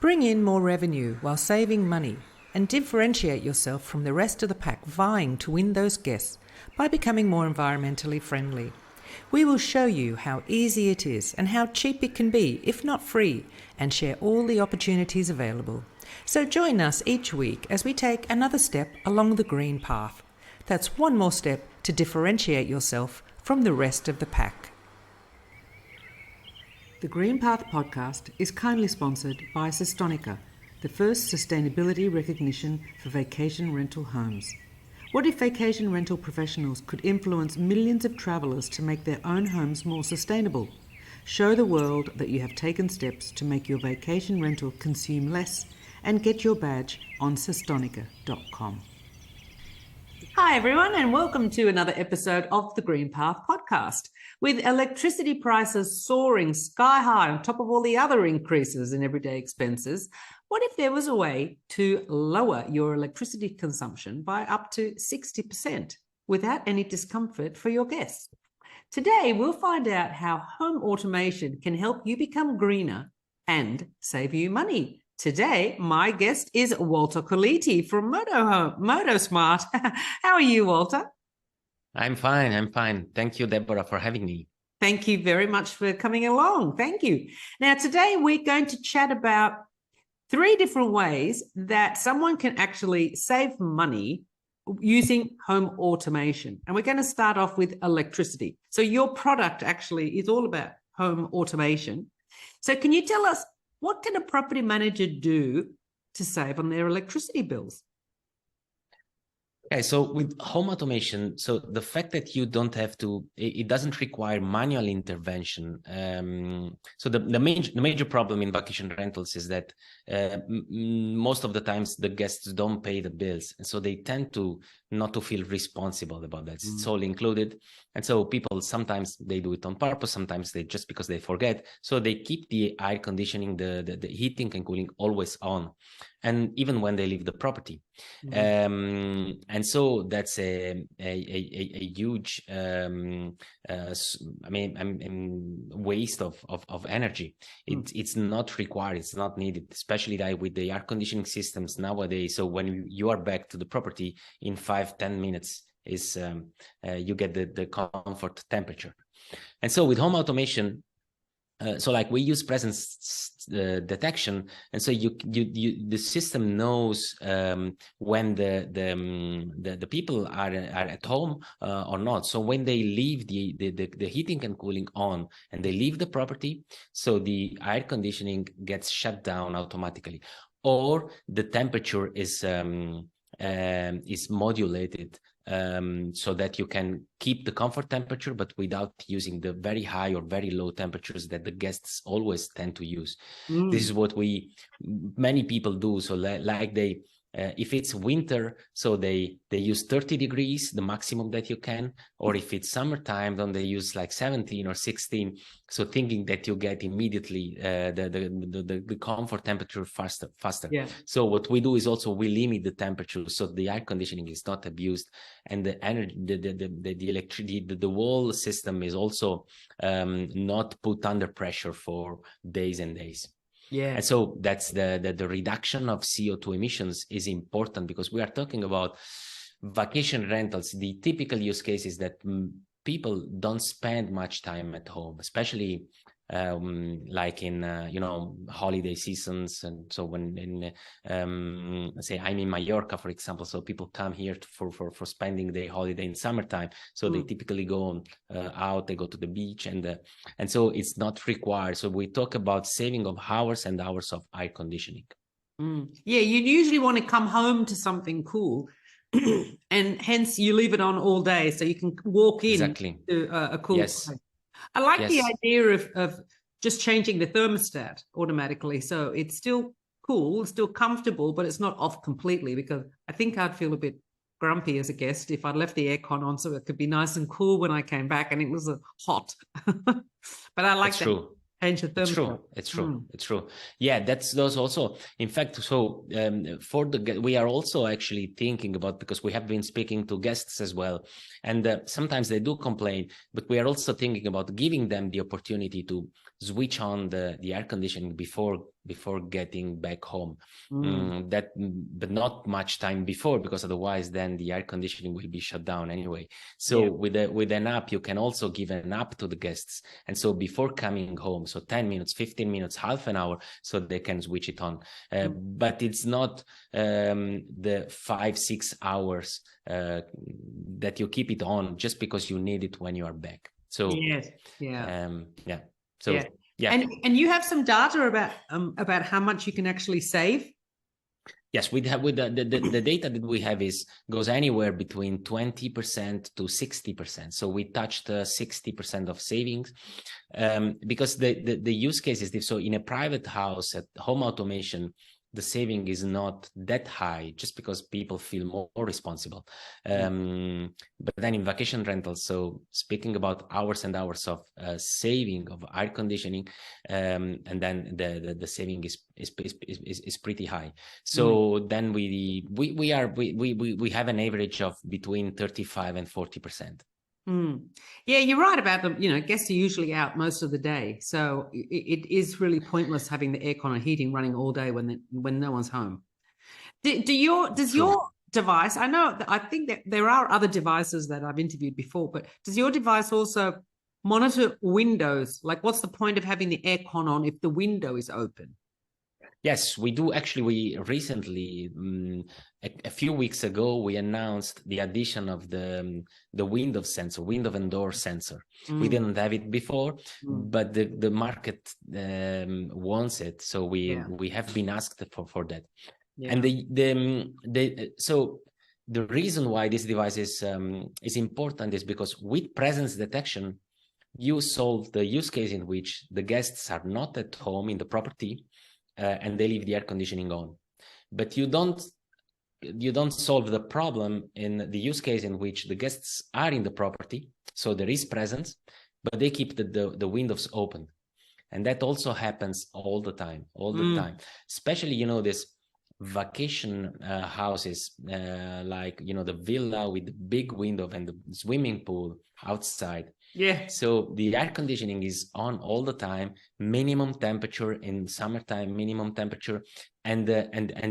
Bring in more revenue while saving money and differentiate yourself from the rest of the pack vying to win those guests by becoming more environmentally friendly. We will show you how easy it is and how cheap it can be, if not free, and share all the opportunities available. So join us each week as we take another step along the green path. That's one more step to differentiate yourself from the rest of the pack. The Green Path podcast is kindly sponsored by Sestonica, the first sustainability recognition for vacation rental homes. What if vacation rental professionals could influence millions of travellers to make their own homes more sustainable? Show the world that you have taken steps to make your vacation rental consume less and get your badge on sestonica.com. Hi everyone, and welcome to another episode of the Green Path podcast. With electricity prices soaring sky high on top of all the other increases in everyday expenses, what if there was a way to lower your electricity consumption by up to 60% without any discomfort for your guests? Today, we'll find out how home automation can help you become greener and save you money. Today, my guest is Walter Coliti from MotoSmart. How are you, Walter? I'm fine. Thank you, Deborah, for having me. Thank you very much for coming along. Thank you. Now, today we're going to chat about 3 different ways that someone can actually save money using home automation. And we're going to start off with electricity. So your product actually is all about home automation. So can you tell us, what can a property manager do to save on their electricity bills? Okay, so with home automation, so the fact that you don't have to, it doesn't require manual intervention. So the major problem in vacation rentals is that most of the times the guests don't pay the bills, and so they tend to not to feel responsible about that. It's all included, and so people sometimes they do it on purpose, sometimes they just because they forget. So they keep the air conditioning, the heating and cooling always on, and even when they leave the property. And so that's a huge waste of energy. It's not required, it's not needed, especially with the air conditioning systems nowadays. So when you are back to the property in 5-10 minutes is you get the comfort temperature. And so with home automation, so like we use presence detection, and so the system knows when the people are at home or not. So when they leave the heating and cooling on and they leave the property, so the air conditioning gets shut down automatically, or the temperature is modulated. So that you can keep the comfort temperature, but without using the very high or very low temperatures that the guests always tend to use. This is what many people do. So like they, if it's winter, so they use 30 degrees, the maximum that you can, or if it's summertime, then they use like 17 or 16. So thinking that you get immediately the comfort temperature faster. Yeah. So what we do is also we limit the temperature, so the air conditioning is not abused, and the energy, the electricity, the whole system is also not put under pressure for days and days. Yeah. And so that's the reduction of CO2 emissions is important, because we are talking about vacation rentals. The typical use case is that people don't spend much time at home, especially like in holiday seasons. And so when say I'm in Mallorca, for example, so people come here for spending their holiday in summertime. So they typically go out, they go to the beach, and so it's not required. So we talk about saving of hours and hours of air conditioning. Yeah, you usually want to come home to something cool. And hence you leave it on all day, so you can walk in to a cool place. I like the idea of just changing the thermostat automatically, so it's still cool, still comfortable, but it's not off completely, because I think I'd feel a bit grumpy as a guest if I'd left the aircon on so it could be nice and cool when I came back and it was hot. But I like that. True. Change the thermostat. It's true. Yeah, those also. In fact, so we are also actually thinking about, because we have been speaking to guests as well, and sometimes they do complain, but we are also thinking about giving them the opportunity to switch on the air conditioning before before getting back home. But not much time before, because otherwise then the air conditioning will be shut down anyway. So with an app, you can also give an app to the guests, and so before coming home, so 10 minutes, 15 minutes, half an hour, so they can switch it on. But it's not the 5-6 hours that you keep it on just because you need it when you are back. So And you have some data about how much you can actually save. Yes, we have, with the data that we have goes anywhere between 20% to 60%. So we touched 60% of savings, because the use case is this. So in a private house, at home automation, the saving is not that high, just because people feel more responsible. But then in vacation rentals, so speaking about hours and hours of saving of air conditioning, and then the saving is pretty high. So then we have an average of between 35 and 40%. Yeah, you're right about them. Guests are usually out most of the day, so it is really pointless having the aircon and heating running all day when no one's home. Does your device? I think that there are other devices that I've interviewed before, but does your device also monitor windows? Like, what's the point of having the aircon on if the window is open? Yes, we do. Actually, we recently, a few weeks ago, we announced the addition of the window sensor, window and door sensor. We didn't have it before, but the market wants it, so we have been asked for that. And so the reason why this device is important is because with presence detection, you solve the use case in which the guests are not at home in the property. And they leave the air conditioning on, but you don't solve the problem in the use case in which the guests are in the property, so there is presence, but they keep the windows open, and that also happens all the time, especially this vacation houses, like the villa with the big window and the swimming pool outside. So the air conditioning is on all the time, minimum temperature in summertime, minimum temperature, and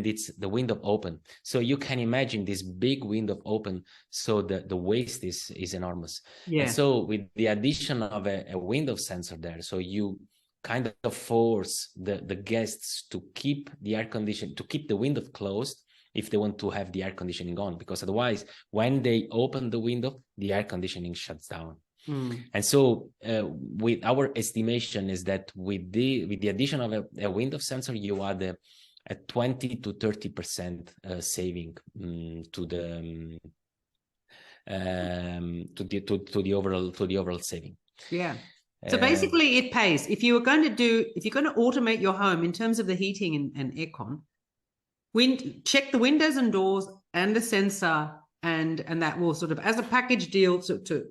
it's the window open. So you can imagine this big window open, so the waste is enormous. And so with the addition of a window sensor there, so you kind of force the guests to keep the air conditioning, to keep the window closed if they want to have the air conditioning on, because otherwise when they open the window, the air conditioning shuts down. And so with our estimation is that with the addition of a window sensor, you add a 20 to 30% saving to the overall saving. So basically it pays. If you're going to automate your home in terms of the heating and aircon, check the windows and doors and the sensor, and that will sort of, as a package deal, to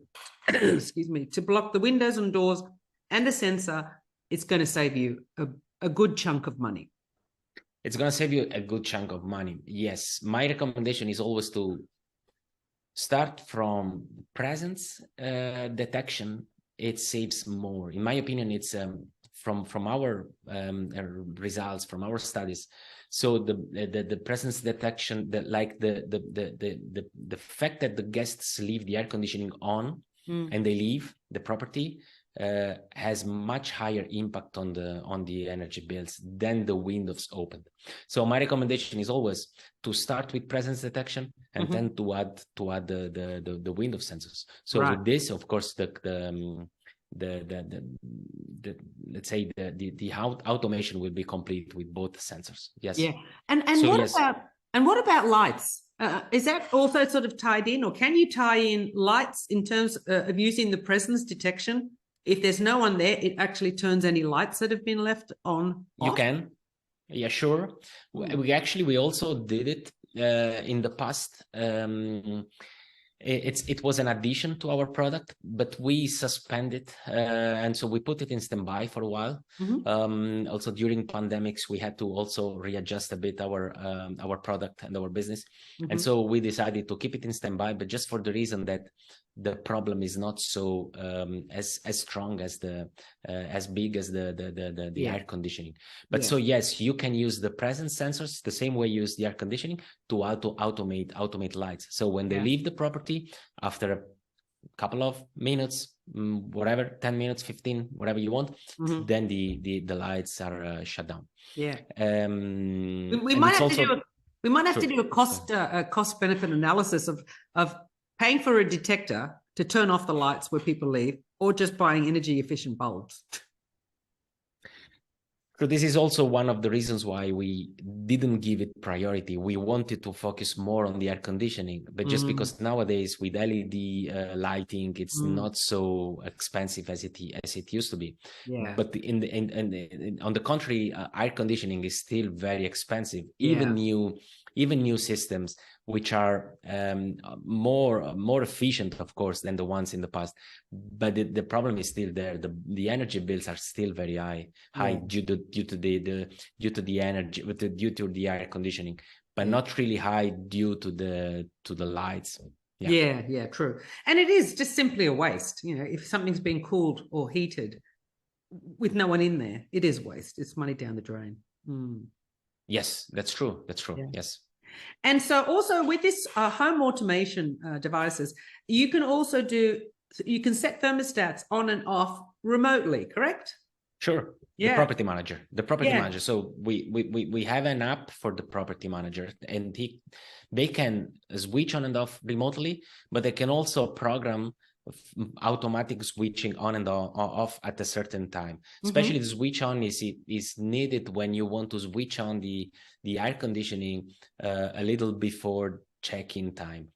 excuse me, to block the windows and doors and the sensor, it's going to save you a good chunk of money. It's going to save you a good chunk of money. Yes. My recommendation is always to start from presence detection. It saves more. In my opinion, it's from our results, from our studies. So the presence detection, the fact that the guests leave the air conditioning on and they leave the property has much higher impact on the energy bills than the windows open. So my recommendation is always to start with presence detection and then to add the window sensors. So with this, of course, let's say the automation will be complete with both sensors. Yes. Yeah. And what about lights? Is that also sort of tied in, or can you tie in lights in terms of using the presence detection? If there's no one there, it actually turns any lights that have been left on off? You can. Yeah, sure. We also did it in the past. It was an addition to our product, but we suspended and so we put it in standby for a while. Also during pandemics, we had to also readjust a bit our product and our business. And so we decided to keep it in standby, but just for the reason that the problem is not so as strong as the as big as the air conditioning. But so yes, you can use the presence sensors the same way you use the air conditioning to automate lights. So when they leave the property after a couple of minutes, whatever, 10 minutes, 15, whatever you want, then the lights are shut down. We might have to do a cost benefit analysis of paying for a detector to turn off the lights where people leave, or just buying energy efficient bulbs. So this is also one of the reasons why we didn't give it priority. We wanted to focus more on the air conditioning, but just because nowadays with LED lighting, it's not so expensive as it used to be. But on the contrary, air conditioning is still very expensive. Even new systems, which are more efficient, of course, than the ones in the past. But the problem is still there. The energy bills are still very high due to the energy, due to the air conditioning, but not really high due to the lights. True. And it is just simply a waste. You know, if something's being cooled or heated with no one in there, it is waste. It's money down the drain. Yes, that's true. Yes. And so also with this home automation devices, you can also set thermostats on and off remotely, correct? Sure. The property manager. So we have an app for the property manager, and they can switch on and off remotely, but they can also program automatic switching on and off at a certain time. Especially the switch on is needed when you want to switch on the air conditioning a little before check-in time.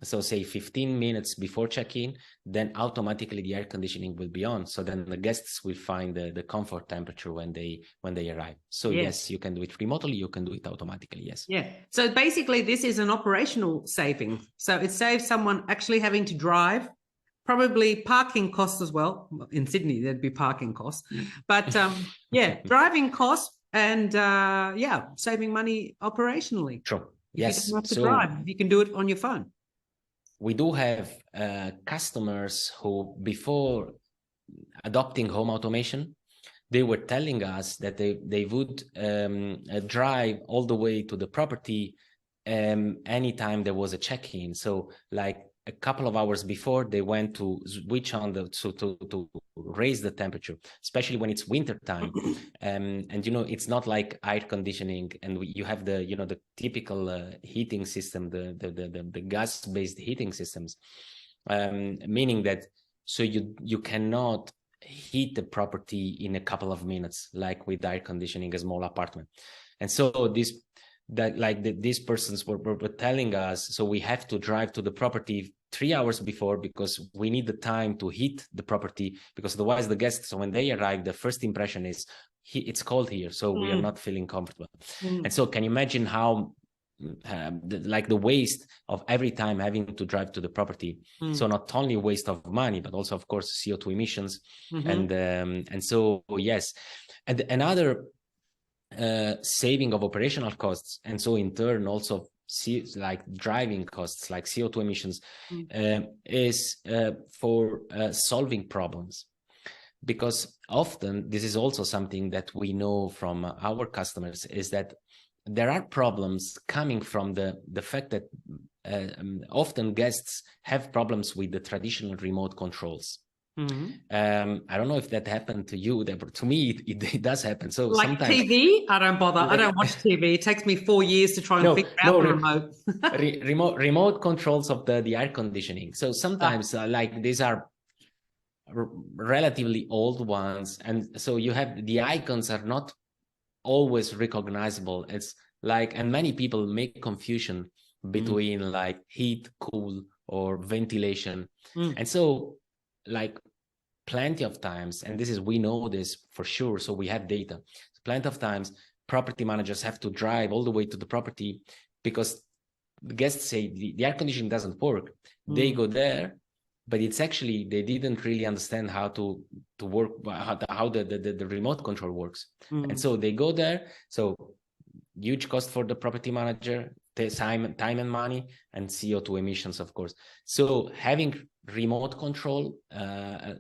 So say 15 minutes before check-in, then automatically the air conditioning will be on. So then the guests will find the comfort temperature when they arrive. So yes, you can do it remotely, you can do it automatically, yes. Yeah. So basically this is an operational saving. So it saves someone actually having to drive, probably parking costs as well. In Sydney, there'd be parking costs. But driving costs and saving money operationally. Sure. Yes. You don't have to drive. You can do it on your phone. We do have customers who, before adopting home automation, they were telling us that they would drive all the way to the property anytime there was a check-in. So like a couple of hours before, they went to switch on to raise the temperature, especially when it's winter time. And it's not like air conditioning, and you have the typical heating system, the gas-based heating systems, meaning that so you cannot heat the property in a couple of minutes like with air conditioning a small apartment. And so these persons were telling us, so we have to drive to the property 3 hours before, because we need the time to heat the property, because otherwise the guests, when they arrive, the first impression is it's cold here, so we are not feeling comfortable. And so can you imagine how the waste of every time having to drive to the property? So not only waste of money, but also of course CO2 emissions. And so yes, and another saving of operational costs, and so in turn also driving costs like CO2 emissions, is for solving problems. Because often, this is also something that we know from our customers, is that there are problems coming from the fact that often guests have problems with the traditional remote controls. I don't know if that happened to you, but to me it does happen. So like sometimes TV, I don't bother. I don't watch TV. It takes me 4 years to try and figure out the remote. remote controls of the air conditioning. So sometimes these are relatively old ones, and so you have the icons are not always recognizable. It's and many people make confusion between like heat, cool, or ventilation. And so plenty of times, and we know this for sure, so we have data, plenty of times property managers have to drive all the way to the property because the guests say the air conditioning doesn't work. They go there, but it's actually they didn't really understand how to work, how the remote control works. And so they go there, so huge cost for the property manager, time and money, and CO2 emissions, of course. So having remote control,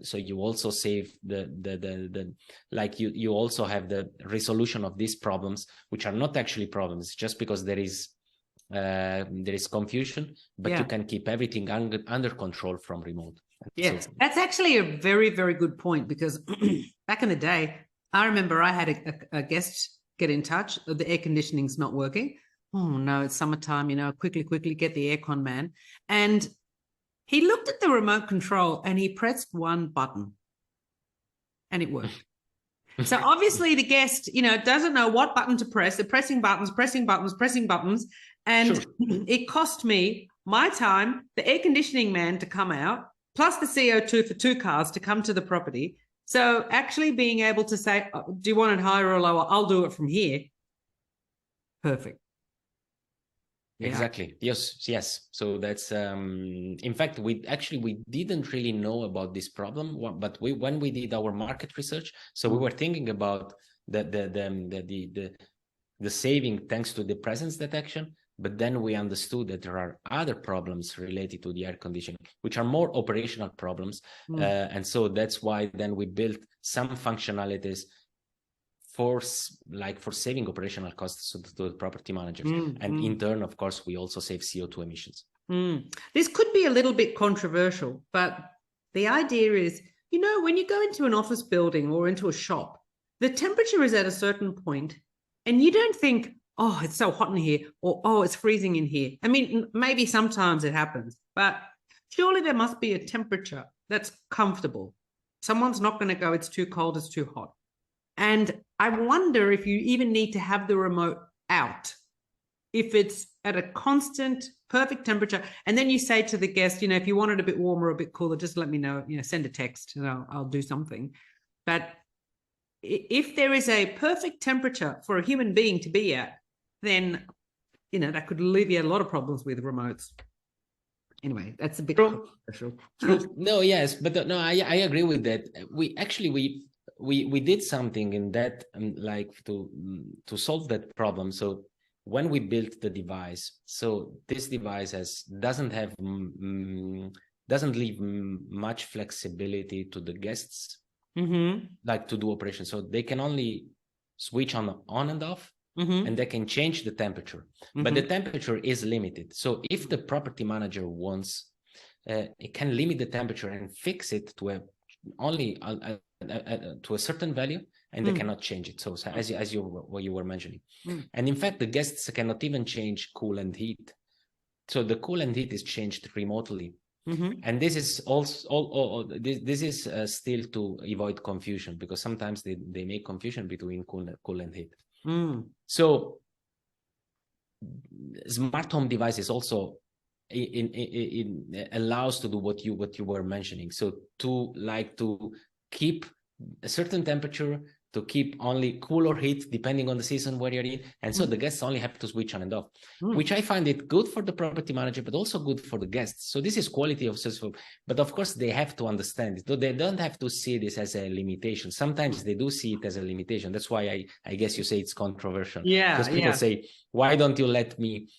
so you also save like you also have the resolution of these problems, which are not actually problems, just because there is confusion, but you can keep everything under control from remote. Yeah, so that's actually a very, very good point, because back in the day, I remember I had a guest get in touch. The air conditioning's not working. Oh no, it's summertime, quickly get the aircon man. And he looked at the remote control and he pressed one button and it worked. So obviously the guest, doesn't know what button to press. They're pressing buttons. And sure, it cost me my time, the air conditioning man to come out, plus the CO2 for 2 cars to come to the property. So actually being able to say, do you want it higher or lower? I'll do it from here. Perfect. Yeah. Exactly. Yes. So that's in fact, we didn't really know about this problem, but when we did our market research, so we were thinking about the saving thanks to the presence detection, but then we understood that there are other problems related to the air conditioning, which are more operational problems, and so that's why then we built some functionalities for saving operational costs to the property managers. And in turn, of course, we also save CO2 emissions. This could be a little bit controversial, but the idea is, when you go into an office building or into a shop, the temperature is at a certain point and you don't think, oh, it's so hot in here, or, oh, it's freezing in here. I mean, maybe sometimes it happens, but surely there must be a temperature that's comfortable. Someone's not going to go, it's too cold, it's too hot. And I wonder if you even need to have the remote out, if it's at a constant, perfect temperature. And then you say to the guest, if you want it a bit warmer or a bit cooler, just let me know, send a text and I'll do something. But if there is a perfect temperature for a human being to be at, then, that could alleviate a lot of problems with remotes. Anyway, that's a bit controversial. No, yes, but no, I agree with that. We did something in that, to solve that problem. So when we built the device, so this device doesn't leave much flexibility to the guests, like to do operations. So they can only switch on and off, and they can change the temperature, but the temperature is limited. So if the property manager wants, it can limit the temperature and fix it to to a certain value, and they cannot change it. So as you were mentioning, and in fact, the guests cannot even change cool and heat. So the cool and heat is changed remotely, and this is also this is still to avoid confusion, because sometimes they make confusion between cool and heat. So smart home devices also allows to do what you were mentioning. So to keep a certain temperature, to keep only cool or heat depending on the season where you're in, and so the guests only have to switch on and off, which I find it good for the property manager, but also good for the guests. So this is quality of service, but of course they have to understand it. They don't have to see this as a limitation. Sometimes they do see it as a limitation. That's why I guess you say it's controversial. Because people say, why don't you let me,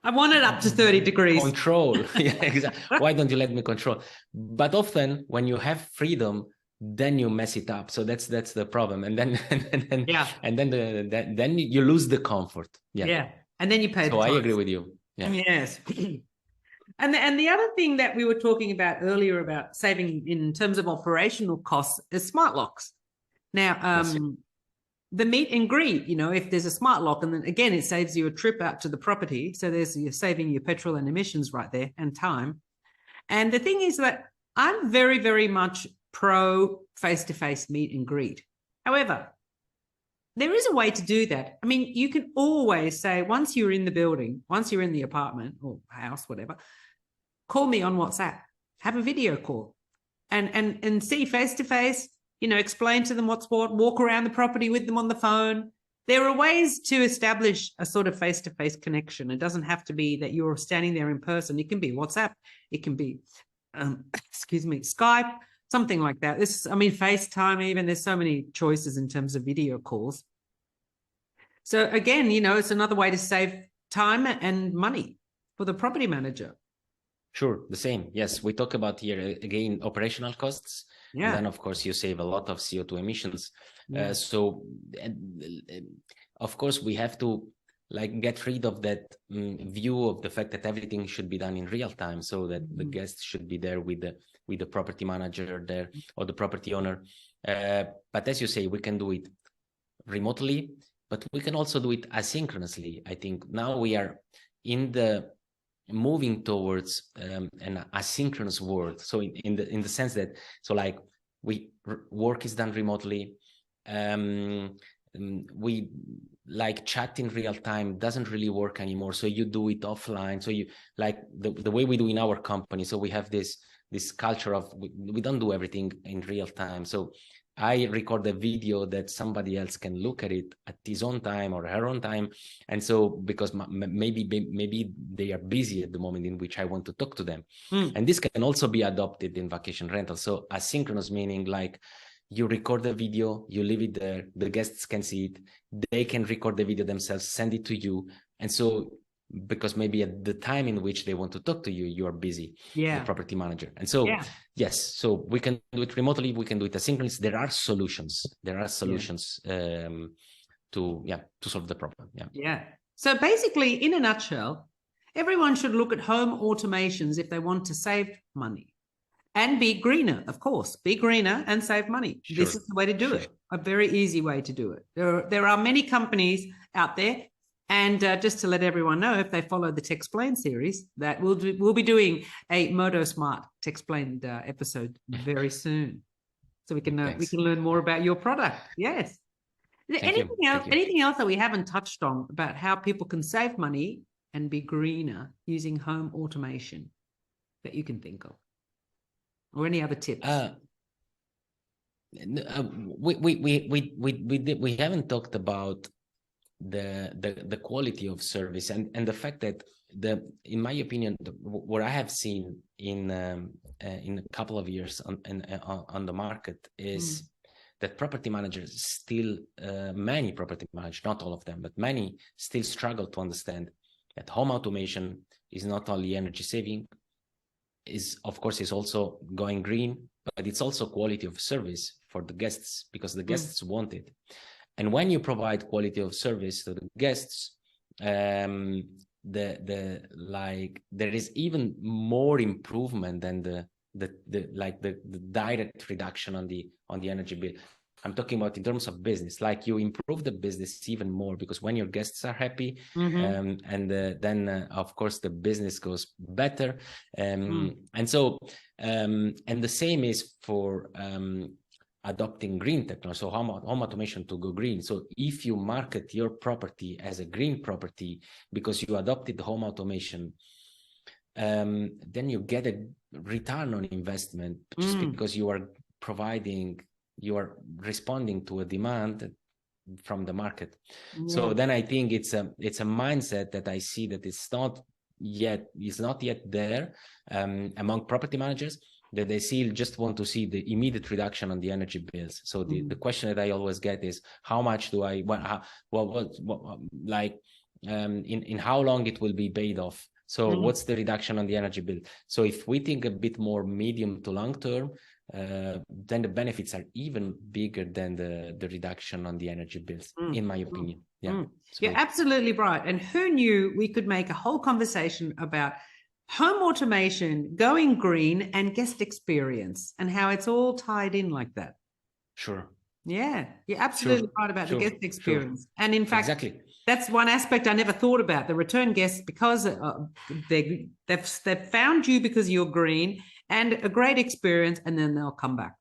I want it up to 30 degrees. Control. Yeah, exactly. Why don't you let me control? But often when you have freedom, then you mess it up. So that's the problem. And then then you lose the comfort. Yeah. And then you pay the price. I agree with you. Yeah. Yes. And the other thing that we were talking about earlier about saving in terms of operational costs is smart locks. Now, the meet and greet, if there's a smart lock, and then again, it saves you a trip out to the property. So you're saving your petrol and emissions right there, and time. And the thing is that I'm very, very much pro face-to-face meet and greet. However, there is a way to do that. I mean, you can always say, once you're in the building, once you're in the apartment or house, whatever, call me on WhatsApp, have a video call and see face-to-face, explain to them what's what, walk around the property with them on the phone. There are ways to establish a sort of face-to-face connection. It doesn't have to be that you're standing there in person. It can be WhatsApp. It can be, Skype, something like that. FaceTime even. There's so many choices in terms of video calls. So again, it's another way to save time and money for the property manager. Sure, the same. Yes, we talk about here again operational costs, Yeah. and then of course you save a lot of CO2 emissions. Yeah. Of course we have to like get rid of that view of the fact that everything should be done in real time, so that the guests should be there with the property manager there or the property owner. But as you say, we can do it remotely, but we can also do it asynchronously. I think now we are in the moving towards an asynchronous world. So in the sense that, so like work is done remotely. We like chat in real time doesn't really work anymore. So you do it offline. So you like the way we do in our company. So we have this culture of we don't do everything in real time. So I record a video that somebody else can look at it at his own time or her own time. And so because maybe they are busy at the moment in which I want to talk to them. And this can also be adopted in vacation rental. So asynchronous meaning like you record the video, you leave it there, the guests can see it, they can record the video themselves, send it to you. And so because maybe at the time in which they want to talk to you, you are busy, the property manager. And so, yes, so we can do it remotely, we can do it asynchronous. There are solutions to solve the problem. So basically, in a nutshell, everyone should look at home automations if they want to save money and be greener, of course, be greener and save money. This is the way to do it, a very easy way to do it. There are many companies out there. And just to let everyone know, if they follow the Techsplain series, that we'll be doing a Modo Smart Techsplain episode very soon, so we can learn more about your product. Yes. Anything else that we haven't touched on about how people can save money and be greener using home automation that you can think of, or any other tips? We haven't talked about the quality of service and the fact that in my opinion, what I have seen in a couple of years on the market is that property managers still, many property managers, not all of them, but many still struggle to understand that home automation is not only energy saving, is also going green, but it's also quality of service for the guests, because the guests want it. And when you provide quality of service to the guests, there is even more improvement than the direct reduction on the energy bill. I'm talking about in terms of business, like you improve the business even more, because when your guests are happy, then of course the business goes better. And so, and the same is for adopting green technology, so home automation to go green. So if you market your property as a green property because you adopted home automation, then you get a return on investment just because you are responding to a demand from the market. So then I think it's a mindset that I see that it's not yet there among property managers, that they just want to see the immediate reduction on the energy bills. So the question that I always get is, how much do I in how long it will be paid off? So what's the reduction on the energy bill? So if we think a bit more medium to long term, then the benefits are even bigger than the reduction on the energy bills, in my opinion. So, you're absolutely right. And who knew we could make a whole conversation about home automation, going green, and guest experience, and how it's all tied in like that. Sure. Yeah, you're absolutely right about the guest experience. And in fact, that's one aspect I never thought about, the return guests, because they've found you because you're green and a great experience, and then they'll come back.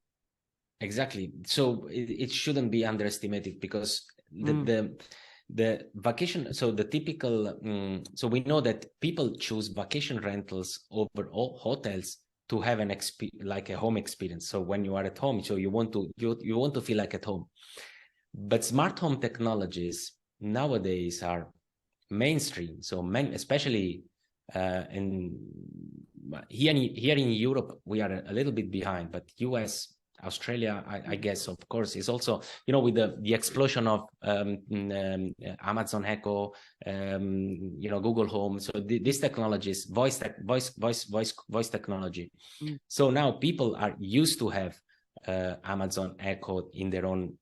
Exactly. So it shouldn't be underestimated, because the vacation, so the typical, so we know that people choose vacation rentals over all hotels to have an like a home experience. So when you are at home, so you want to feel like at home. But smart home technologies nowadays are mainstream. So especially here in Europe, we are a little bit behind, but US, Australia, I guess, of course, is also, with the explosion of Amazon Echo, Google Home. So these technologies, voice technology. So now people are used to have Amazon Echo in their own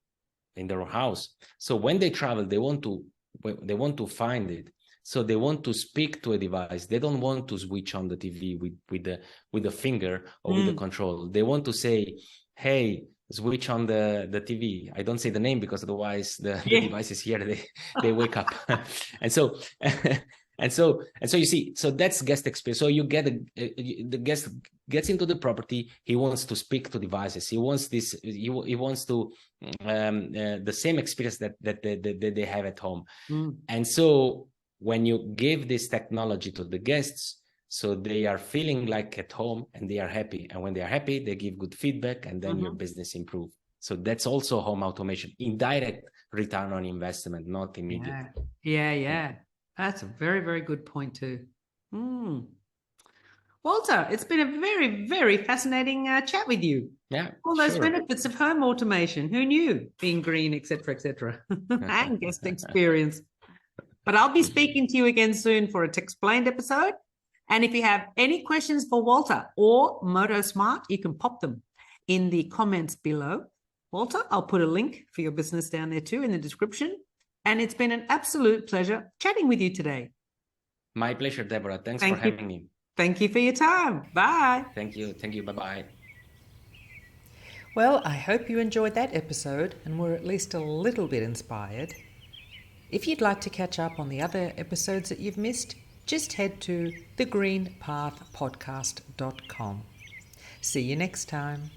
house. So when they travel, they want to find it. So they want to speak to a device. They don't want to switch on the TV with the finger or with the control. They want to say, "Hey, switch on the TV." I don't say the name because otherwise the device is here. They wake up, and so and so you see. So that's guest experience. So you get the guest gets into the property. He wants to speak to devices. He wants this. He wants to the same experience that they have at home, and so. When you give this technology to the guests, so they are feeling like at home and they are happy. And when they are happy, they give good feedback and then your business improves. So that's also home automation, indirect return on investment, not immediate. Yeah. That's a very, very good point too. Walter, it's been a very, very fascinating chat with you. Yeah, all those benefits of home automation. Who knew? Being green, etc., and guest experience. But I'll be speaking to you again soon for a Techsplained episode. And if you have any questions for Walter or Moto Smart, you can pop them in the comments below. Walter, I'll put a link for your business down there too in the description. And it's been an absolute pleasure chatting with you today. My pleasure, Deborah. Thanks for having me. Thank you for your time. Bye. Thank you. Bye-bye. Well, I hope you enjoyed that episode and were at least a little bit inspired. If you'd like to catch up on the other episodes that you've missed, just head to thegreenpathpodcast.com. See you next time.